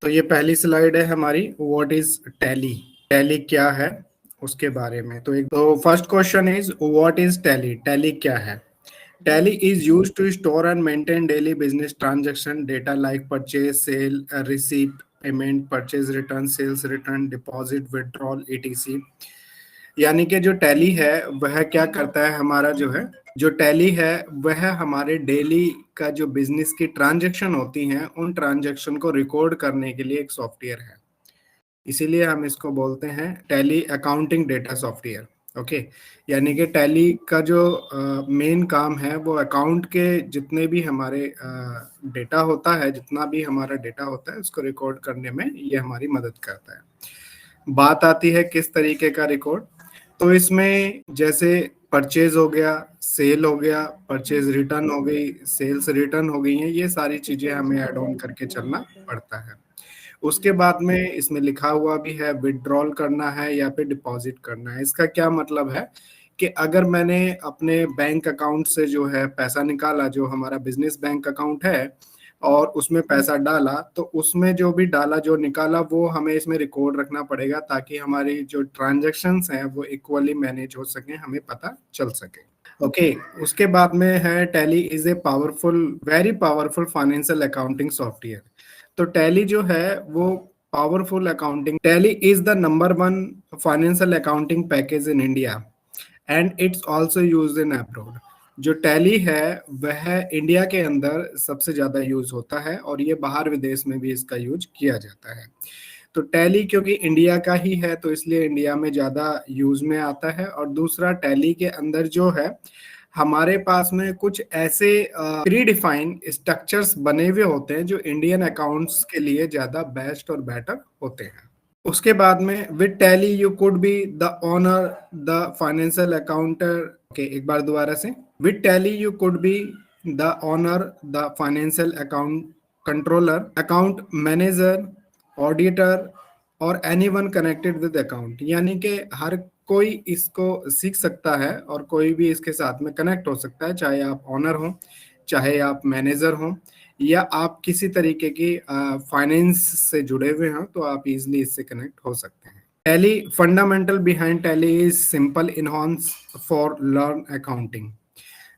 तो ये पहली स्लाइड है हमारी, व्हाट इज टैली, टैली क्या है उसके बारे में। तो first question is what is tally, tally क्या है। Tally is used to store and maintain daily business transaction data like purchase, sale, receipt, payment, purchase return, sales return, deposit, withdrawal, etc. यानी कि जो टैली है वह क्या करता है, हमारा जो टैली है वह हमारे डेली का जो बिजनेस की ट्रांजैक्शन होती हैं उन ट्रांजैक्शन को रिकॉर्ड करने के लिए एक सॉफ्टवेयर है। इसीलिए हम इसको बोलते हैं tally accounting data software. Okay, यानी कि टैली का जो मेन काम है वो अकाउंट के जितने भी हमारे डेटा होता है, जितना भी हमारा डेटा होता है उसको रिकॉर्ड करने में ये हमारी मदद करता है। बात आती है किस तरीके का रिकॉर्ड, तो इसमें जैसे परचेज हो गया, सेल हो गया, परचेज रिटर्न हो गई, सेल्स रिटर्न हो गई हैं, ये सारी चीजें हमें ऐड ऑन करके चलना पड़ता है। उसके बाद में इसमें लिखा हुआ भी है विड्रॉल करना है या फिर डिपॉजिट करना है। इसका क्या मतलब है कि अगर मैंने अपने बैंक अकाउंट से जो है पैसा निकाला, जो हमारा बिजनेस बैंक अकाउंट है, और उसमें पैसा डाला, तो उसमें जो भी डाला जो निकाला वो हमें इसमें रिकॉर्ड रखना पड़ेगा ताकि हमारी जो ट्रांजैक्शंस हैं वो इक्वली मैनेज हो सके, हमें पता चल सके। ओके, उसके बाद में है tally is a powerful, very powerful financial accounting software. तो टैली जो है वो powerful accounting, tally is the number one financial accounting package in India and it's also used in abroad. जो टैली है वह इंडिया के अंदर सबसे ज्यादा यूज होता है और ये बाहर विदेश में भी इसका यूज किया जाता है। तो टैली क्योंकि इंडिया का ही है तो इसलिए इंडिया में ज्यादा यूज में आता है। और दूसरा, टैली के अंदर जो है हमारे पास में कुछ ऐसे प्री डिफाइन स्ट्रक्चर्स बने हुए होते हैं जो इंडियन अकाउंट्स के लिए ज्यादा बेस्ट और बेटर होते हैं। उसके बाद में with Tally you could be the owner the financial accounter. Okay, एक बार दोबारा से, with Tally you could be the owner the financial account controller, account manager, auditor और एनीवन कनेक्टेड विद अकाउंट। यानी कि हर कोई इसको सीख सकता है और कोई भी इसके साथ में कनेक्ट हो सकता है, चाहे आप ऑनर हो, चाहे आप मैनेजर हो, या आप किसी तरीके की फाइनेंस से जुड़े हुए हो, तो आप इजीली इससे कनेक्ट हो सकते हैं। Tally fundamental behind tally is simple enhance for learn accounting.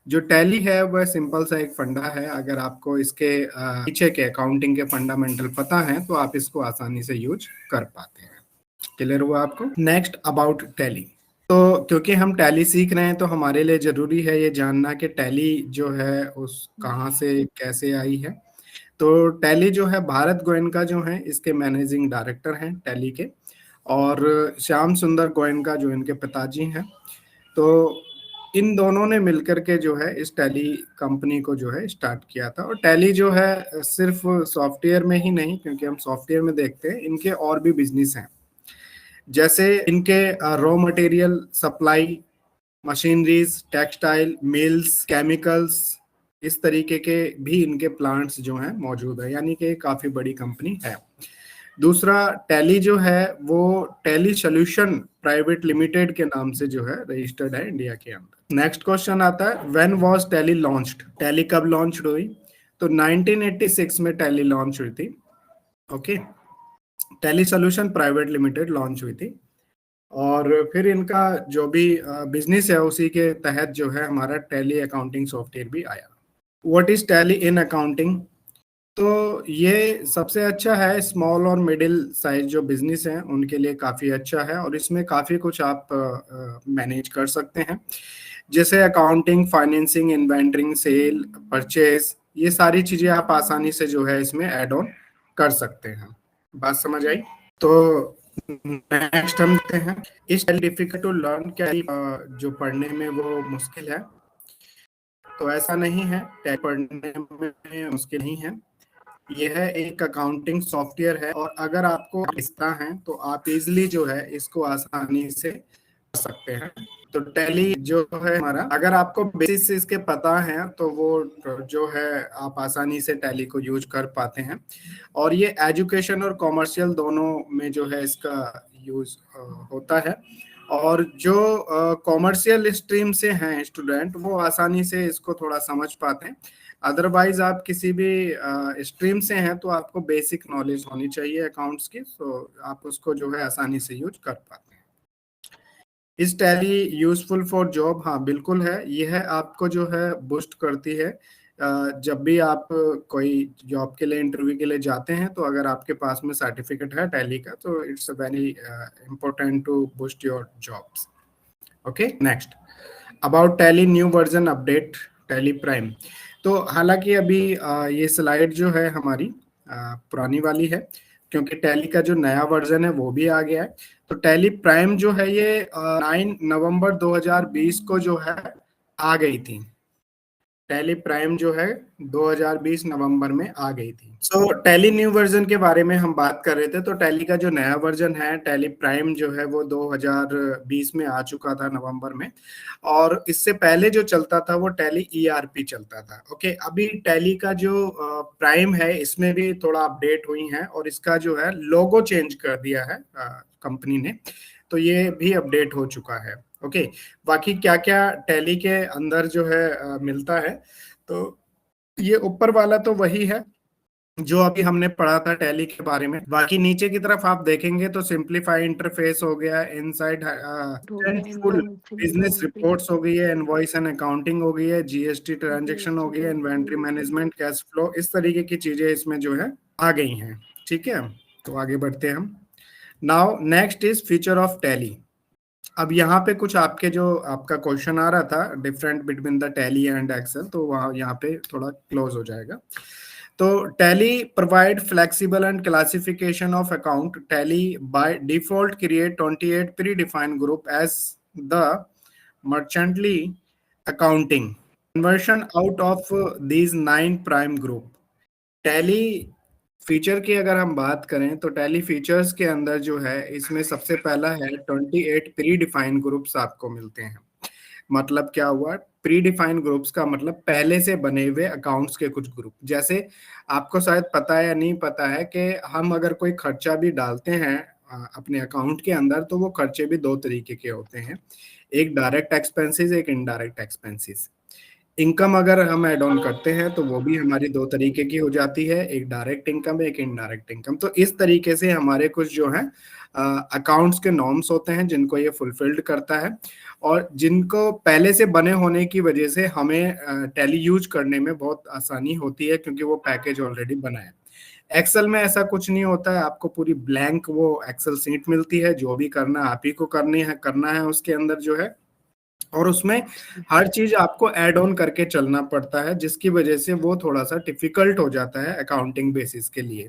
जो टैली है वह सिंपल सा एक फंडा है। अगर आपको इसके पीछे के अकाउंटिंग के फंडामेंटल पता है तो आप इसको आसानी से यूज कर पाते हैं। क्लियर हुआ आपको? Next about tally. तो क्योंकि हम टैली सीख रहे हैं तो हमारे लिए जरूरी है ये जानना कि टैली जो है उस कहाँ से कैसे आई है। तो टैली जो है, भारत गोयनका जो है इसके मैनेजिंग डायरेक्टर हैं टैली के, और श्याम सुंदर गोयनका जो इनके पिताजी हैं। तो इन दोनों ने मिलकर के जो है इस टैली कंपनी को जो है स्टार्ट किया था। और टैली जो है सिर्फ सॉफ्टवेयर में ही नहीं, क्योंकि हम सॉफ्टवेयर में देखते हैं, इनके और भी बिजनेस हैं। जैसे इनके raw material supply, machineries, textile, mills, chemicals, इस तरीके के भी इनके प्लांट्स जो हैं मौजूद है, यानी कि काफी बड़ी कंपनी है। दूसरा, टैली जो है वो टैली सॉल्यूशन प्राइवेट लिमिटेड के नाम से जो है रजिस्टर्ड है इंडिया के अंदर। नेक्स्ट क्वेश्चन आता है, when was tally launched, tally कब लॉन्च हुई? तो 1986 में टैली लॉन्च हुई थी। Okay, tally solution private limited launch हुई थी, और फिर इनका जो भी बिजनेस है उसी के तहत जो है हमारा टैली अकाउंटिंग सॉफ्टवेयर भी आया। What is tally in accounting? तो ये सबसे अच्छा है स्मॉल और मिडिल साइज जो बिजनेस हैं उनके लिए काफ़ी अच्छा है, और इसमें काफ़ी कुछ आप मैनेज कर सकते हैं, जैसे अकाउंटिंग, फाइनेंसिंग, इन्वेंटरिंग, सेल, परचेज, ये सारी चीज़ें आप आसानी से जो है इसमें ऐड ऑन कर सकते हैं। बात समझ आई? तो नेक्स्ट हम देखते हैं, इस डिफिकल्ट टू लर्न, क्या जो पढ़ने में वो मुश्किल है? तो ऐसा नहीं है, पढ़ने में मुश्किल नहीं है। यह एक अकाउंटिंग सॉफ्टवेयर है, और अगर आपको पता है तो आप इजीली जो है इसको आसानी से कर सकते हैं। तो टैली जो है हमारा, अगर आपको बेसिक्स इसके पता है तो वो जो है आप आसानी से टैली को यूज कर पाते हैं। और ये एजुकेशन और कॉमर्शियल दोनों में जो है इसका यूज होता है, और जो कॉमर्शियल स्ट्रीम से हैं स्टूडेंट वो आसानी से इसको थोड़ा समझ पाते हैं। अदरवाइज आप किसी भी स्ट्रीम से हैं तो आपको बेसिक नॉलेज होनी चाहिए अकाउंट्स की, तो आप उसको जो है आसानी से यूज कर पाते हैं। इस टैली यूजफुल फॉर जॉब? हाँ बिल्कुल है, यह आपको जो है बूस्ट करती है। जब भी आप कोई जॉब के लिए इंटरव्यू के लिए जाते हैं तो अगर आपके पास में सर्टिफिकेट है टैली का तो it's very important to boost your jobs. Okay next, about Tally new version update Tally Prime. तो हालांकि अभी ये स्लाइड जो है हमारी पुरानी वाली है, क्योंकि टैली का जो नया वर्जन है वो भी आ गया है। तो टैली प्राइम जो है ये 9 नवंबर 2020 को जो है आ गई थी। टैली प्राइम जो है 2020 नवंबर में आ गई थी। सो टैली न्यू वर्जन के बारे में हम बात कर रहे थे। तो टैली का जो नया वर्जन है टैली प्राइम जो है वो 2020 में आ चुका था नवंबर में, और इससे पहले जो चलता था वो टैली ईआरपी चलता था। ओके, अभी टैली का जो प्राइम है इसमें भी थोड़ा अपडेट हुई है, और इसका जो है लोगो चेंज कर दिया है कंपनी ने, तो ये भी अपडेट हो चुका है। ओके, बाकी क्या क्या टैली के अंदर जो है मिलता है, तो ये ऊपर वाला तो वही है जो अभी हमने पढ़ा था टैली के बारे में। बाकी नीचे की तरफ आप देखेंगे तो सिंप्लीफाई इंटरफेस हो गया, इनसाइड हो गया, फुल इनकम बिजनेस रिपोर्ट्स हो गई है, इनवॉइस एंड अकाउंटिंग हो गई है, जीएसटी ट्रांजैक्शन हो गई है, इन्वेंट्री मैनेजमेंट, कैश फ्लो, इस तरीके की चीजें इसमें जो है आ गई हैं। ठीक है, तो आगे बढ़ते हैं हम। Now next is feature of tally. अब यहाँ पे कुछ आपके जो आपका क्वेश्चन आ रहा था different between the Tally and Excel, तो वहाँ यहाँ पे थोड़ा क्लोज हो जाएगा। तो Tally provide flexible and classification of account. Tally by default create 28 predefined group as the mercantile accounting conversion out of these 9 prime group. Tally feature की अगर हम बात करें तो टैली फीचर्स के अंदर जो है इसमें सबसे पहला है 28 प्री डिफाइंड ग्रुप्स आपको मिलते हैं। मतलब क्या हुआ, प्री डिफाइंड ग्रुप्स का मतलब पहले से बने हुए अकाउंट्स के कुछ ग्रुप। जैसे आपको शायद पता है या नहीं पता है कि हम अगर कोई खर्चा भी डालते हैं अपने अकाउंट के अंदर, तो वो खर्चे भी दो तरीके के होते हैं, एक डायरेक्ट एक्सपेंसेस, एक इनडायरेक्ट एक्सपेंसेस। इनकम अगर हम ऐड ऑन करते हैं तो वो भी हमारी दो तरीके की हो जाती है, एक डायरेक्ट इनकम, एक इनडायरेक्ट इनकम। तो इस तरीके से हमारे कुछ जो है अकाउंट्स के नॉर्म्स होते हैं जिनको ये फुलफिल्ड करता है, और जिनको पहले से बने होने की वजह से हमें टैली यूज करने में बहुत आसानी होती है, क्योंकि वो पैकेज ऑलरेडी बना है। एक्सेल में ऐसा कुछ नहीं होता है, आपको पूरी ब्लैंक वो एक्सेल शीट मिलती है, जो भी करना आप ही को करना है उसके अंदर जो है, और उसमें हर चीज आपको ऐड ऑन करके चलना पड़ता है, जिसकी वजह से वो थोड़ा सा डिफिकल्ट हो जाता है अकाउंटिंग बेसिस के लिए।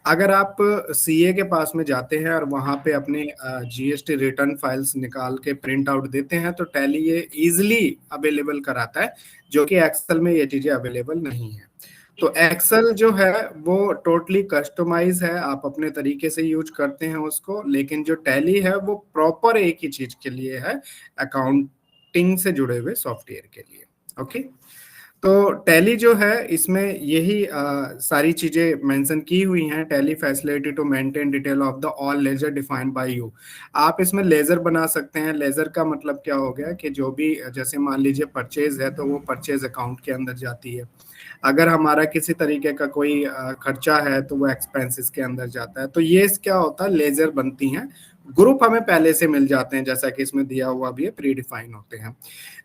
अगर आप सीए के पास में जाते हैं और वहां पे अपने जीएसटी रिटर्न फाइल्स निकाल के प्रिंट आउट देते हैं तो टैली ये इजिली अवेलेबल कराता है, जो कि एक्सेल में ये चीजें अवेलेबल नहीं है। तो एक्सेल जो है वो टोटली कस्टमाइज है, आप अपने तरीके से यूज करते हैं उसको, लेकिन जो टैली है वो प्रॉपर एक ही चीज के लिए है, अकाउंटिंग से जुड़े हुए सॉफ्टवेयर के लिए। ओके, तो टैली जो है इसमें यही सारी चीजें मेंशन की हुई हैं। Tally facility to maintain detail of the all ledger defined by you. आप इसमें लेजर बना सकते हैं। लेजर का मतलब क्या हो गया कि जो भी, जैसे मान लीजिए परचेज है तो वो परचेज अकाउंट के अंदर जाती है, अगर हमारा किसी तरीके का कोई खर्चा है तो वो एक्सपेंसेस के अंदर जाता है। तो ये क्या होता है, लेजर बनती हैं, ग्रुप हमें पहले से मिल जाते हैं, जैसा कि इसमें दिया हुआ भी है, प्री डिफाइन होते हैं।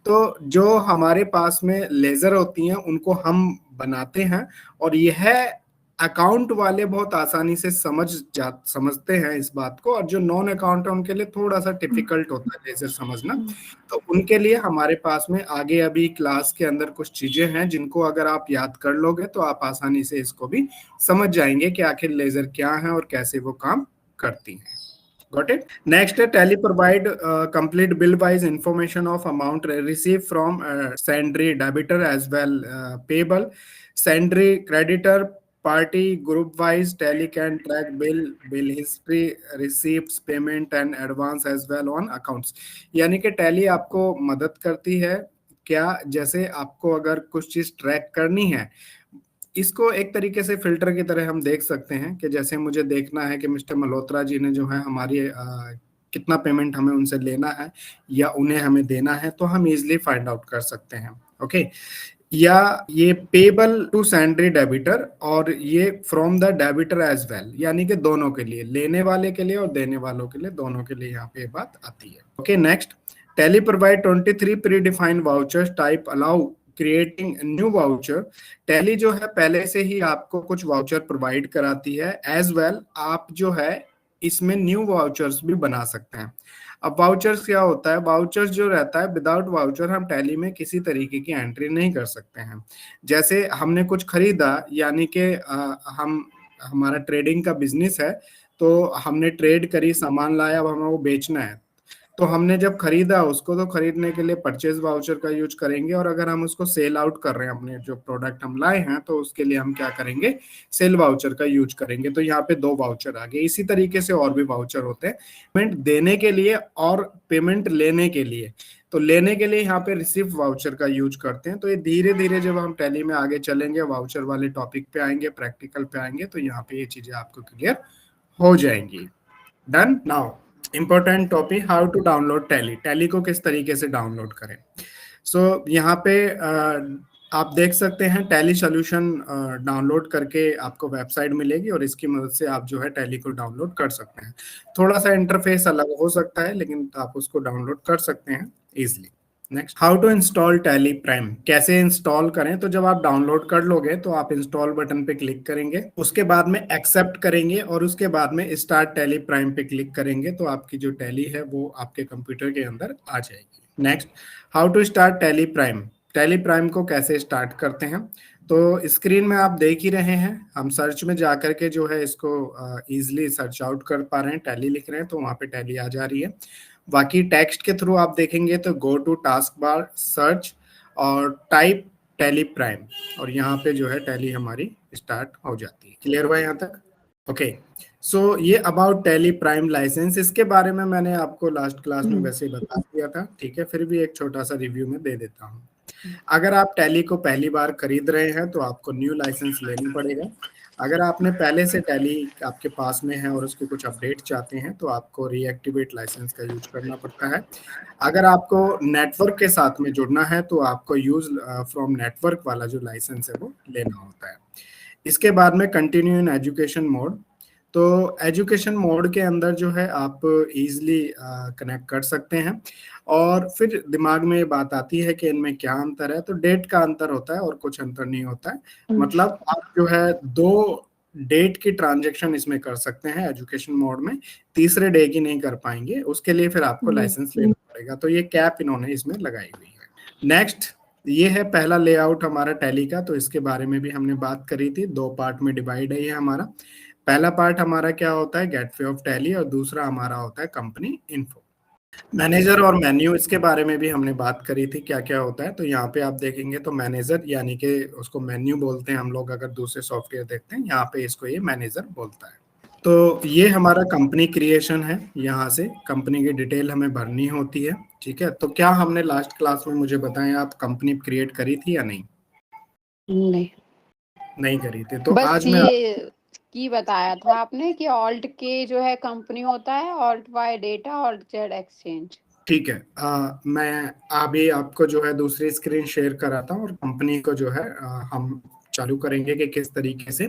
तो जो हमारे पास में लेजर होती हैं उनको हम बनाते हैं, और यह अकाउंट वाले बहुत आसानी से समझते हैं इस बात को, और जो नॉन अकाउंट है उनके लिए थोड़ा सा डिफिकल्ट होता है लेजर समझना। तो उनके लिए हमारे पास में आगे अभी क्लास के अंदर कुछ चीजें हैं जिनको अगर आप याद कर लोगे तो आप आसानी से इसको भी समझ जाएंगे कि आखिर लेजर क्या है और कैसे वो काम करती हैं। Got it? Next, Tally provide complete bill-wise information of amount received from sendry debitor as well payable, sendry creditor, party group-wise. Tally can track bill history, receipts, payment and advance as well on accounts. यानी कि Tally आपको मदद करती है क्या, जैसे आपको अगर कुछ चीज ट्रैक करनी है, इसको एक तरीके से फिल्टर की तरह हम देख सकते हैं कि जैसे मुझे देखना है कि मिस्टर मल्होत्रा जी ने जो है हमारी कितना पेमेंट हमें उनसे लेना है या उन्हें हमें देना है, तो हम इजिली फाइंड आउट कर सकते हैं। ओके, या ये पेबल टू सैंड्री डेबिटर, और ये from the debtor as well, यानी कि दोनों के लिए, लेने वाले के लिए और देने वालों के लिए, दोनों के लिए यहाँ पे बात आती है। Okay next, tally provide 23 pre defined vouchers type allow creating new voucher. Tally जो है पहले से ही आपको कुछ वाउचर प्रोवाइड कराती है, एज वेल आप जो है इसमें न्यू वाउचर्स भी बना सकते हैं। अब वाउचर्स क्या होता है, वाउचर्स जो रहता है, विदाउट वाउचर हम टैली में किसी तरीके की एंट्री नहीं कर सकते हैं। जैसे हमने कुछ खरीदा, यानी कि हम, हमारा ट्रेडिंग का बिजनेस है, तो हमने ट्रेड करी, सामान लाया, अब हमें वो बेचना है, तो हमने जब खरीदा उसको, तो खरीदने के लिए परचेज वाउचर का यूज करेंगे, और अगर हम उसको सेल आउट कर रहे हैं, अपने जो प्रोडक्ट हम लाए हैं, तो उसके लिए हम क्या करेंगे, सेल वाउचर का यूज करेंगे। तो यहाँ पे दो वाउचर आ गए। इसी तरीके से और भी वाउचर होते हैं, पेमेंट देने के लिए और पेमेंट लेने के लिए। तो लेने के लिए यहाँ पे रिसीव वाउचर का यूज करते हैं। तो ये धीरे धीरे जब हम टैली में आगे चलेंगे, वाउचर वाले टॉपिक पे आएंगे, प्रैक्टिकल पे आएंगे, तो यहाँ पे ये चीजें आपको क्लियर हो जाएंगी। Done. Now important topic, how to download Tally. Tally को किस तरीके से डाउनलोड करें। यहाँ पे आप देख सकते हैं, टैली सोल्यूशन डाउनलोड करके आपको वेबसाइट मिलेगी, और इसकी मदद से आप जो है टैली को डाउनलोड कर सकते हैं। थोड़ा सा इंटरफेस अलग हो सकता है, लेकिन आप उसको डाउनलोड कर सकते हैं easily. Next, how to install Tally Prime. कैसे इंस्टॉल करें, तो जब आप डाउनलोड कर लोगे तो आप इंस्टॉल बटन पे क्लिक करेंगे, उसके बाद में एक्सेप्ट करेंगे, और उसके बाद में स्टार्ट टैली प्राइम पे क्लिक करेंगे, तो आपकी जो टैली है वो आपके कंप्यूटर के अंदर आ जाएगी। Next, how to start Tally Prime. Tally Prime को कैसे स्टार्ट करते हैं, तो स्क्रीन में आप देख ही रहे हैं, हम सर्च में जाकर के जो है इसको इजिली सर्च आउट कर पा रहे हैं, टैली लिख रहे हैं तो वहां पे टैली आ जा रही है। बाकी टेक्स्ट के थ्रू आप देखेंगे तो go to taskbar, search और टाइप टैली प्राइम, और यहाँ पे जो है टैली हमारी स्टार्ट हो जाती है। क्लियर हुआ यहाँ तक। ओके, सो ये अबाउट टैली प्राइम लाइसेंस, इसके बारे में मैंने आपको लास्ट क्लास में वैसे ही बता दिया था, ठीक है, फिर भी एक छोटा सा रिव्यू में दे देता हूँ। अगर आप टैली को पहली बार खरीद रहे हैं तो आपको न्यू लाइसेंस लेना पड़ेगा। अगर आपने पहले से टैली आपके पास में है और उसके कुछ अपडेट चाहते हैं तो आपको रीएक्टिवेट लाइसेंस का यूज करना पड़ता है। अगर आपको नेटवर्क के साथ में जुड़ना है तो आपको यूज फ्रॉम नेटवर्क वाला जो लाइसेंस है वो लेना होता है। इसके बाद में कंटिन्यू इन एजुकेशन मोड। तो एजुकेशन मोड के अंदर जो है आप इजीली कनेक्ट कर सकते हैं, और फिर दिमाग में ये बात आती है कि इनमें क्या अंतर है, तो डेट का अंतर होता है और कुछ अंतर नहीं होता है। मतलब आप जो है दो डेट की ट्रांजैक्शन इसमें कर सकते हैं एजुकेशन मोड में, तीसरे डे की नहीं कर पाएंगे, उसके लिए फिर आपको लाइसेंस लेना पड़ेगा। तो ये कैप इन्होंने इसमें लगाई हुई है। नेक्स्ट, ये है पहला लेआउट हमारा टैली का, तो इसके बारे में भी हमने बात करी थी, दो पार्ट में डिवाइड है ये हमारा। पहला पार्ट हमारा क्या होता है, गेटवे ऑफ टैली, और दूसरा हमारा होता है कंपनी इन्फो। मैनेजर और मेन्यू, इसके बारे में भी हमने बात करी थी क्या क्या होता है। तो यहाँ पे आप देखेंगे तो मैनेजर, यानी कि उसको मेन्यू बोलते हैं हम लोग अगर दूसरे सॉफ्टवेयर देखते हैं, यहाँ पे इसको ये मैनेजर बोलता है। तो ये हमारा कंपनी क्रिएशन है, यहाँ से कंपनी की डिटेल हमें भरनी होती है, ठीक है। तो क्या हमने लास्ट क्लास में, मुझे बताएं, आप कंपनी क्रिएट करी थी या नहीं। नहीं नहीं करी थी, तो बस आज मैं ये की बताया था आपने कि ऑल्ट के जो है कंपनी होता है, alt Y data, alt Z exchange. ठीक है, मैं अभी आपको जो है दूसरी स्क्रीन शेयर कराता हूँ, और कंपनी को जो है हम चालू करेंगे कि किस तरीके से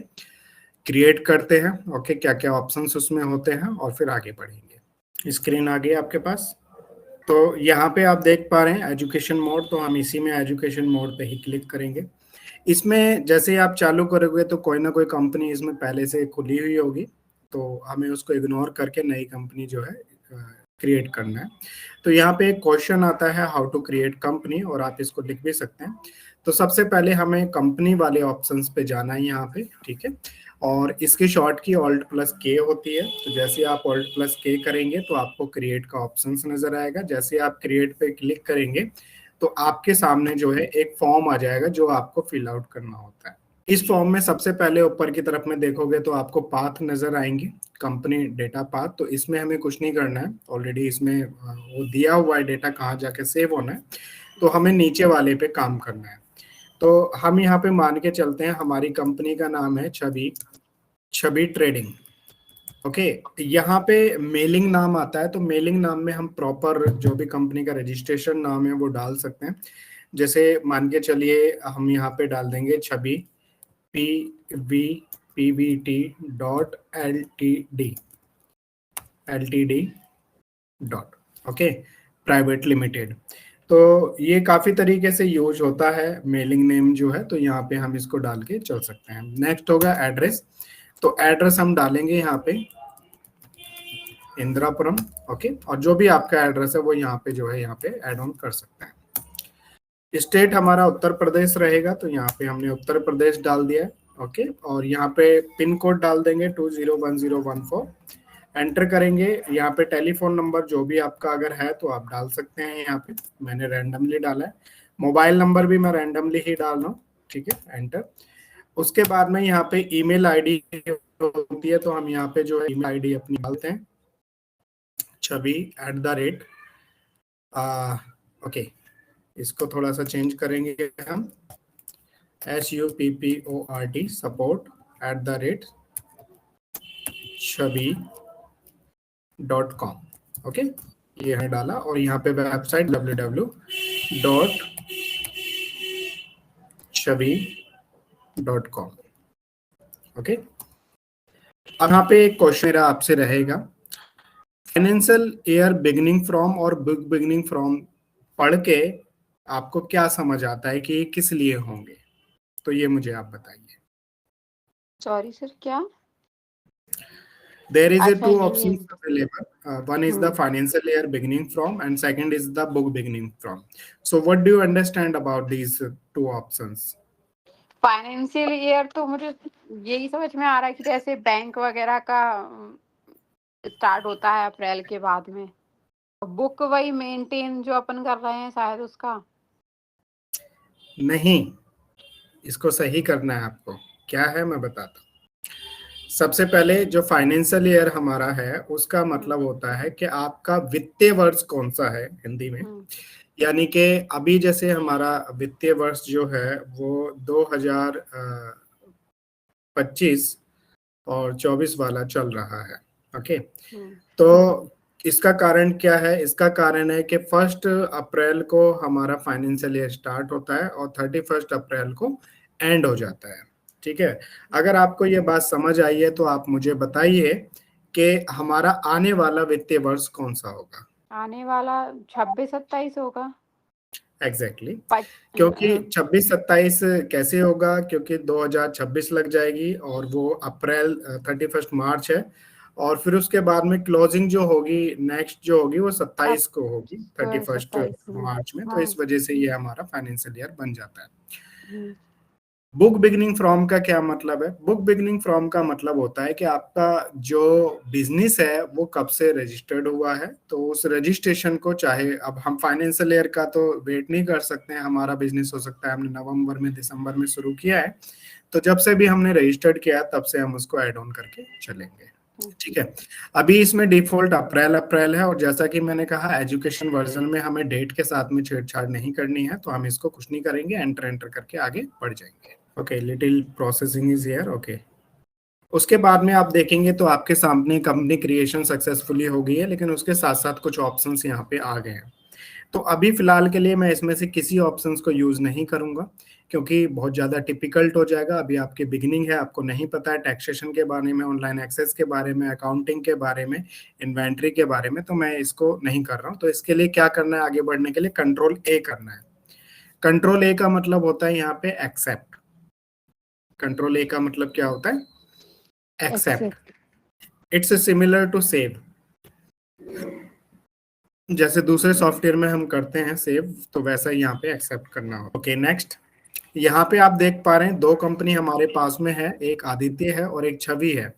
क्रिएट करते हैं, ओके, क्या क्या ऑप्शंस उसमें होते हैं, और फिर आगे बढ़ेंगे। स्क्रीन आ गई आपके पास। तो यहाँ पे आप देख पा रहे हैं एजुकेशन मोड, तो हम इसी में एजुकेशन मोड पे ही क्लिक करेंगे। इसमें जैसे ही आप चालू करोगे तो कोई ना कोई कंपनी इसमें पहले से खुली हुई होगी, तो हमें उसको इग्नोर करके नई कंपनी जो है क्रिएट करना है। तो यहाँ पे एक क्वेश्चन आता है, हाउ टू क्रिएट कंपनी, और आप इसको लिख भी सकते हैं। तो सबसे पहले हमें कंपनी वाले ऑप्शंस पे जाना है यहाँ पे, ठीक है, और इसकी शॉर्ट की ऑल्ट प्लस के होती है। तो जैसे आप ऑल्ट प्लस के करेंगे तो आपको क्रिएट का ऑप्शंस नजर आएगा। जैसे आप क्रिएट पे क्लिक करेंगे तो आपके सामने जो है एक फॉर्म आ जाएगा जो आपको फिल आउट करना होता है। इस फॉर्म में सबसे पहले ऊपर की तरफ में देखोगे तो आपको पाथ नजर आएंगे, कंपनी डेटा पाथ। तो इसमें हमें कुछ नहीं करना है, ऑलरेडी इसमें वो दिया हुआ है डेटा कहाँ जाके सेव होना है, तो हमें नीचे वाले पे काम करना है। तो हम यहाँ पे मान के चलते हैं हमारी कंपनी का नाम है छवि, छवि ट्रेडिंग, ओके। यहाँ पे मेलिंग नाम आता है, तो मेलिंग नाम में हम प्रॉपर जो भी कंपनी का रजिस्ट्रेशन नाम है वो डाल सकते हैं। जैसे मान के चलिए हम यहाँ पे डाल देंगे छवि pvpvt.ltd dot, okay, private limited. तो ये काफी तरीके से यूज होता है मेलिंग नेम जो है, तो यहाँ पे हम इसको डाल के चल सकते हैं। नेक्स्ट होगा एड्रेस। तो एड्रेस हम डालेंगे यहाँ पे इंदिरापुरम, ओके, और जो भी आपका एड्रेस है वो यहाँ पे जो है यहाँ पे ऐड ऑन कर सकते हैं। स्टेट हमारा उत्तर प्रदेश रहेगा, तो यहाँ पे हमने उत्तर प्रदेश डाल दिया है, ओके, और यहाँ पे पिन कोड डाल देंगे 201014। एंटर करेंगे। यहाँ पे टेलीफोन नंबर जो भी आपका अगर है तो आप डाल सकते हैं, यहाँ पे मैंने रैंडमली डाला है। मोबाइल नंबर भी मैं रैंडमली ही डाल रहा हूँ, ठीक है, एंटर। उसके बाद में यहाँ पे ईमेल आईडी होती है, तो हम यहाँ पे जो है ईमेल आईडी अपनी डालते हैं, छवि@, ओके, इसको थोड़ा सा चेंज करेंगे हम, SUPPORT support@छवि.com, ओके, ये है डाला। और यहाँ पे वेबसाइट www.छवि.com, ओके। अब यहाँ पे एक क्वेश्चन मेरा आपसे रहेगा, फाइनेंशियल ईयर बिगिनिंग फ्रॉम और बुक बिगिनिंग फ्रॉम पढ़ के आपको क्या समझ आता है कि ये किस लिए होंगे, तो ये मुझे आप बताइए। सॉरी सर, क्या? There is a अच्छा, two ये options available. One is the financial year beginning from, and second is the book beginning from. So, what do you understand about these two options? Financial year तो मुझे यही समझ में आ रहा है कि जैसे बैंक वगैरह का स्टार्ट होता है अप्रैल के बाद में। बुक वही मेंटेन जो अपन कर रहे हैं शायद उसका। नहीं, इसको सही करना है आपको। क्या है मैं बताता हूँ। सबसे पहले जो फाइनेंशियल ईयर हमारा है उसका मतलब होता है कि आपका वित्तीय वर्ष कौन सा है हिंदी में, यानी कि अभी जैसे हमारा वित्तीय वर्ष जो है वो 2025 और 24 वाला चल रहा है, ओके। तो इसका कारण क्या है? इसका कारण है कि 1 अप्रैल को हमारा फाइनेंशियल ईयर स्टार्ट होता है और 31 अप्रैल को एंड हो जाता है, ठीक है। अगर आपको ये बात समझ आई है तो आप मुझे बताइए कि हमारा आने वाला वित्तीय वर्ष कौन सा होगा। आने वाला 26-27 होगा। एग्जैक्टली क्योंकि 26-27 कैसे होगा, क्योंकि 2026 लग जाएगी और वो अप्रैल 31 मार्च है, और फिर उसके बाद में क्लोजिंग जो होगी नेक्स्ट जो होगी वो 27 को होगी, 31 मार्च में। तो इस वजह से ये हमारा फाइनेंशियल ईयर बन जाता है। बुक बिगिनिंग फ्रॉम का क्या मतलब है? बुक बिगिनिंग फ्रॉम का मतलब होता है कि आपका जो बिजनेस है वो कब से रजिस्टर्ड हुआ है, तो उस रजिस्ट्रेशन को, चाहे अब हम फाइनेंशियल ईयर का तो वेट नहीं कर सकते हैं, हमारा बिजनेस हो सकता है हमने नवंबर में दिसंबर में शुरू किया है, तो जब से भी हमने रजिस्टर्ड किया तब से हम उसको ऐड ऑन करके चलेंगे, ठीक है। अभी इसमें डिफॉल्ट अप्रैल है, और जैसा कि मैंने कहा एजुकेशन वर्जन में हमें डेट के साथ में छेड़छाड़ नहीं करनी है, तो हम इसको कुछ नहीं करेंगे, एंटर करके आगे बढ़ जाएंगे। Okay, little processing is here, okay. उसके बाद में आप देखेंगे तो आपके सामने कंपनी क्रिएशन सक्सेसफुली हो गई है, लेकिन उसके साथ साथ कुछ ऑप्शंस यहाँ पे आ गए हैं। तो अभी फिलहाल के लिए मैं इसमें से किसी ऑप्शंस को यूज नहीं करूंगा, क्योंकि बहुत ज्यादा टिपिकल्ट हो जाएगा। अभी आपकी बिगिनिंग है, आपको नहीं पता है टैक्सेशन के बारे में, ऑनलाइन एक्सेस के बारे में, अकाउंटिंग के बारे में, इन्वेंट्री के बारे में, तो मैं इसको नहीं कर रहा हूँ। तो इसके लिए क्या करना है, आगे बढ़ने के लिए Ctrl+A करना है। Ctrl+A का मतलब होता है यहाँ पे एक्सेप्ट। Ctrl+A का मतलब क्या होता है? Accept. It's similar to save, जैसे दूसरे सॉफ्टवेयर में हम करते हैं सेव, तो वैसा ही यहाँ पे एक्सेप्ट करना हो। Okay, next. यहाँ पे आप देख पा रहे हैं दो कंपनी हमारे पास में है, एक आदित्य है और एक छवि है।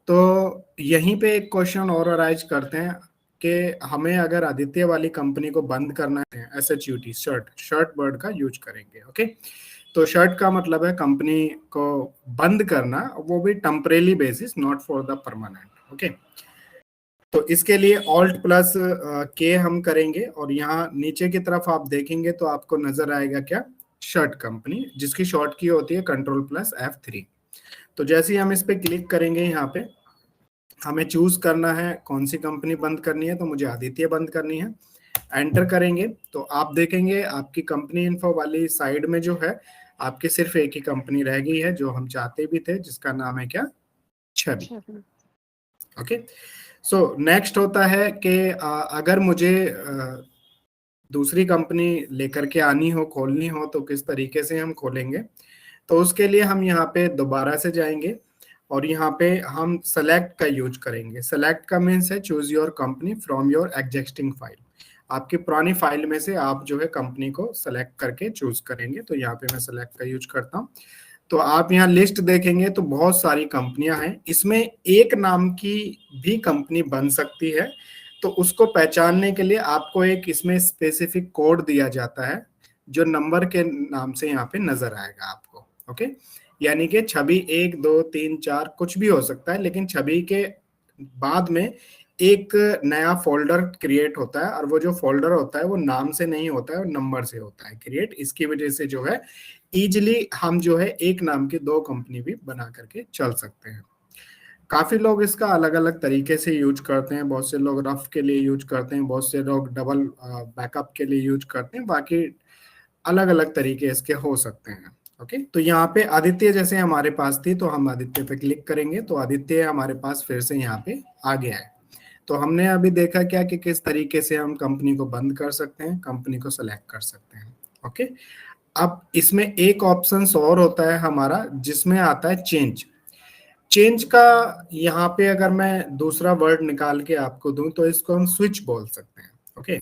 तो यहीं पे एक क्वेश्चन और अराइज करते हैं कि हमें अगर आदित्य वाली कंपनी को बंद करना है, SHUT, शर्ट वर्ड का यूज करेंगे, ओके। तो शर्ट का मतलब है कंपनी को बंद करना, वो भी temporary basis, not for the permanent, okay. तो इसके लिए Alt+K हम करेंगे, और यहाँ नीचे की तरफ आप देखेंगे तो आपको नजर आएगा क्या, शर्ट कंपनी, जिसकी शॉर्ट की होती है Ctrl+F3। तो जैसे ही हम इस पे क्लिक करेंगे, यहाँ पे हमें चूज करना है कौन सी कंपनी बंद करनी है, तो मुझे आदित्य बंद करनी है। एंटर करेंगे तो आप देखेंगे आपकी कंपनी इन्फो वाली साइड में जो है आपकी सिर्फ एक ही कंपनी रह गई है जो हम चाहते भी थे, जिसका नाम है क्या, छवि। ओके, सो नेक्स्ट होता है कि अगर मुझे दूसरी कंपनी लेकर के आनी हो, खोलनी हो, तो किस तरीके से हम खोलेंगे। तो उसके लिए हम यहाँ पे दोबारा से जाएंगे और यहाँ पे हम सेलेक्ट का यूज करेंगे। सेलेक्ट का मीन्स है choose your company from your existing file. आपकी पुरानी फाइल में से आप जो है कंपनी को सेलेक्ट करके चूज करेंगे। तो यहाँ पे मैं सेलेक्ट का यूज करता हूँ। तो आप यहाँ लिस्ट देखेंगे तो बहुत सारी कंपनियां हैं, इसमें एक नाम की भी कंपनी बन सकती है। तो उसको पहचानने के लिए आपको एक इसमें स्पेसिफिक कोड दिया जाता है जो नंबर के नाम से यहाँ पे नजर आएगा आपको। ओके, यानी कि छवि 1 2 3 4 कुछ भी हो सकता है, लेकिन छवि के बाद में एक नया फोल्डर क्रिएट होता है और वो जो फोल्डर होता है वो नाम से नहीं होता है, वो नंबर से होता है क्रिएट। इसकी वजह से जो है इजिली हम जो है एक नाम की 2 कंपनी भी बना करके चल सकते हैं। काफी लोग इसका अलग अलग तरीके से यूज करते हैं। बहुत से लोग रफ के लिए यूज करते हैं, बहुत से लोग डबल बैकअप के लिए यूज करते हैं। बाकी अलग अलग तरीके इसके हो सकते हैं। ओके, तो यहाँ पे आदित्य जैसे हमारे पास थी तो हम आदित्य पे क्लिक करेंगे तो आदित्य हमारे पास फिर से यहाँ पे आ गया है। तो हमने अभी देखा क्या कि किस तरीके से हम कंपनी को बंद कर सकते हैं, कंपनी को सेलेक्ट कर सकते हैं। ओके, अब इसमें एक ऑप्शन और होता है हमारा जिसमें आता है चेंज। चेंज का यहाँ पे अगर मैं दूसरा वर्ड निकाल के आपको दूं तो इसको हम स्विच बोल सकते हैं। Okay,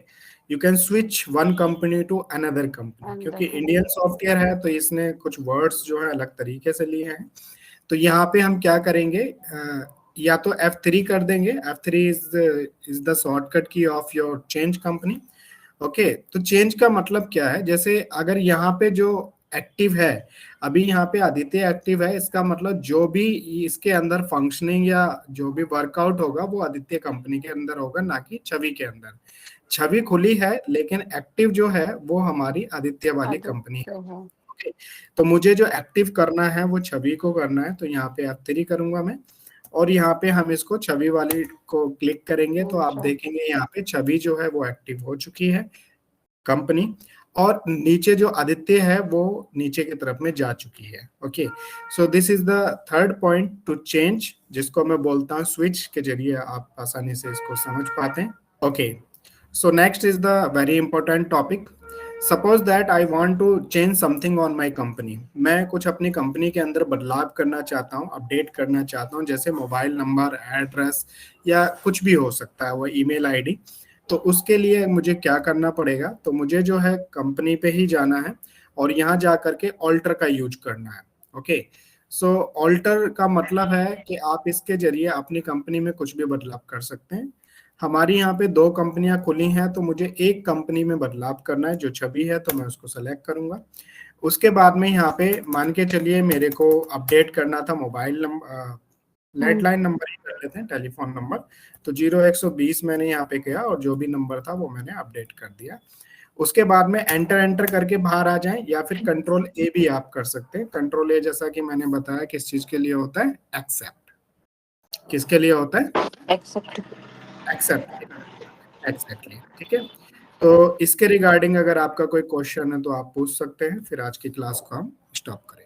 you can switch one company to another company. क्योंकि इंडियन सॉफ्टवेयर है तो इसने कुछ वर्ड्स जो है अलग तरीके से लिए हैं। तो यहाँ पे हम क्या करेंगे, या तो F3 कर देंगे। F3 इज द शॉर्टकट की of your change company. Okay, तो चेंज का मतलब क्या है, जैसे अगर यहाँ पे जो एक्टिव है, अभी यहाँ पे आदित्य एक्टिव है, इसका मतलब जो भी इसके अंदर फंक्शनिंग या जो भी वर्कआउट होगा वो आदित्य कंपनी के अंदर होगा, ना कि छवि के अंदर। छवि खुली है लेकिन एक्टिव जो है वो हमारी आदित्य वाली कंपनी है। ओके, तो मुझे जो एक्टिव करना है वो छवि को करना है। तो यहाँ पे F3 करूंगा मैं और यहाँ पे हम इसको छवि वाली को क्लिक करेंगे तो आप देखेंगे यहाँ पे छवि जो है वो एक्टिव हो चुकी है कंपनी, और नीचे जो आदित्य है वो नीचे की तरफ में जा चुकी है। Okay, so this is the third point two change, जिसको मैं बोलता हूँ स्विच के जरिए आप आसानी से इसको समझ पाते हैं। Okay, so next is the very important topic. Suppose that I want to change something on my company. मैं कुछ अपनी कंपनी के अंदर बदलाव करना चाहता हूँ, अपडेट करना चाहता हूँ, जैसे मोबाइल नंबर, एड्रेस या कुछ भी हो सकता है, वो ईमेल आईडी। तो उसके लिए मुझे क्या करना पड़ेगा, तो मुझे जो है कंपनी पे ही जाना है और यहाँ जा करके ऑल्टर का यूज करना है। ओके, सो ऑल्टर का मतलब है कि आप इसके जरिए अपनी कंपनी में कुछ भी बदलाव कर सकते हैं। हमारी यहाँ पे 2 कंपनियां खुली हैं तो मुझे एक कंपनी में बदलाव करना है जो छवि है, तो मैं उसको सेलेक्ट करूंगा। उसके बाद में यहाँ पे मान के चलिए मेरे को अपडेट करना था मोबाइल नंबर, लैंडलाइन नंबर ही कर लेते हैं, टेलीफोन नंबर। तो 0120 मैंने यहाँ पे किया और जो भी नंबर था वो मैंने अपडेट कर दिया। उसके बाद में एंटर करके बाहर आ जाएं, या फिर कंट्रोल ए भी आप कर सकते हैं। कंट्रोल ए जैसा कि मैंने बताया किस चीज के लिए होता है, एक्सेप्ट। किसके लिए होता है, एक्सेप्ट। एक्सेप्ट, एग्जैक्टली, ठीक है। तो इसके रिगार्डिंग अगर आपका कोई क्वेश्चन है तो आप पूछ सकते हैं, फिर आज की क्लास को हम स्टॉप करें।